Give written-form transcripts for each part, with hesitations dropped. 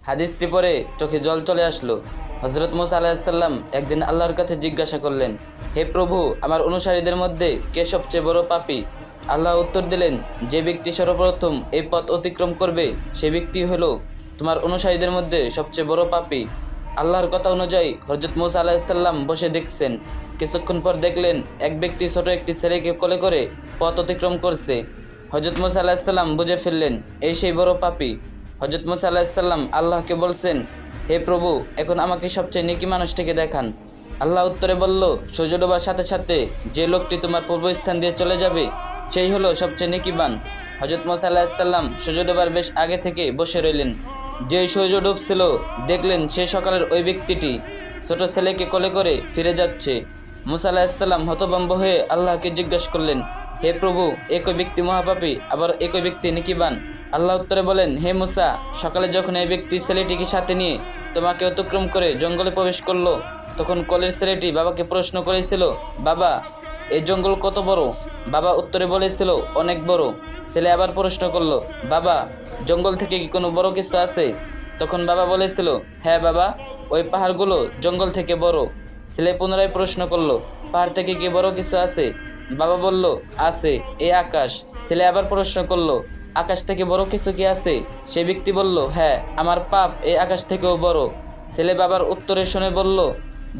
হাদিসটি পড়ে চোখে জল চলে আসলো। হযরত মুসা আলাইহিস সালাম একদিন আল্লাহর কাছে জিজ্ঞাসা করলেন, হে প্রভু, আমার অনুসারীদের মধ্যে কে সবচেয়ে বড় পাপী? আল্লাহ উত্তর দিলেন, যে ব্যক্তি সর্বপ্রথম এই পথ অতিক্রম করবে সে ব্যক্তি হলো তোমার অনুসারীদের মধ্যে সবচেয়ে বড় পাপী। আল্লাহর কথা অনুযায়ী হযরত মুসা আলাইহিস সালাম বসে দেখছেন। কিছুক্ষণ পর দেখলেন এক ব্যক্তি ছোট একটি ছেলেকে কোলে করে পথ অতিক্রম করছে। হযরত মুসা আলাইহিস সালাম বুঝে ফেললেন এই সেই বড় পাপী। হযরত মুসা আলাইহিস সালাম আল্লাহকে বলছেন, হে প্রভু, এখন আমাকে সবচেয়ে নেকি মানুষটিকে দেখান। আল্লাহ উত্তরে বলল, সূর্য ডোবার সাথে সাথে যে লোকটি তোমার পূর্বস্থান দিয়ে চলে যাবে সেই হলো সবচেয়ে নেকিবান। হযরত মুসা আলাইহিস সালাম সূর্য ডোবার বেশ আগে থেকে বসে রইলেন। যেই সূর্য ডুবছিল দেখলেন সে সকালের ওই ব্যক্তিটি ছোট ছেলেকে কোলে করে ফিরে যাচ্ছে। মুসা আলাইহিস সালাম হতভম্ব হয়ে আল্লাহকে জিজ্ঞাসা করলেন, হে প্রভু, একই ব্যক্তি মহাপাপী, আবার একই ব্যক্তি নেকিবান। আল্লাহ উত্তরে বলেন, হে মুসা, সকালে যখন এই ব্যক্তি ছেলেটিকে সাথে নিয়ে তোমাকে অতিক্রম করে জঙ্গলে প্রবেশ করলো তখন কোলের ছেলেটি বাবাকে প্রশ্ন করেছিল, বাবা, এই জঙ্গল কত বড়? বাবা উত্তরে বলেছিল, অনেক বড়। ছেলে আবার প্রশ্ন করলো, বাবা, জঙ্গল থেকে কি কোনো বড় কিছু আছে? তখন বাবা বলেছিল, হ্যাঁ বাবা, ওই পাহাড়গুলো জঙ্গল থেকে বড়। ছেলে পুনরায় প্রশ্ন করলো, পাহাড় থেকে কি বড় কিছু আছে? বাবা বলল, আছে, এই আকাশ। ছেলে আবার প্রশ্ন করলো, আকাশ থেকে বড় কিছু কি আছে? সে ব্যক্তি বলল, হ্যাঁ, আমার পাপ এই আকাশ থেকেও বড়। ছেলে বাবার উত্তরে শুনে বলল,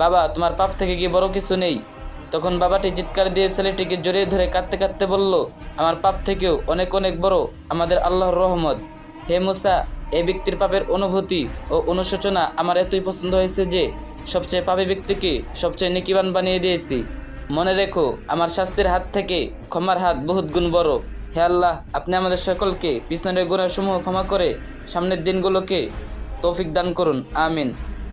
বাবা, তোমার পাপ থেকে কি বড় কিছু নেই? তখন বাবাটি চিৎকার দিয়ে ছেলেটিকে জড়িয়ে ধরে কাঁদতে কাঁদতে বলল, আমার পাপ থেকেও অনেক অনেক বড় আমাদের আল্লাহর রহমত। হে মুসা, এই ব্যক্তির পাপের অনুভূতি ও অনুশোচনা আমার এতই পছন্দ হয়েছে যে সবচেয়ে পাপী ব্যক্তিকে সবচেয়ে নেকিবান বানিয়ে দিয়েছি। মনে রেখো, আমার শাস্তির হাত থেকে ক্ষমার হাত বহুত গুণ বড়। হে আল্লাহ, আপনি আমাদের সকলকে পিছনের গুনাহসমূহ ক্ষমা করে সামনের দিনগুলোকে তৌফিক দান করুন। আমিন।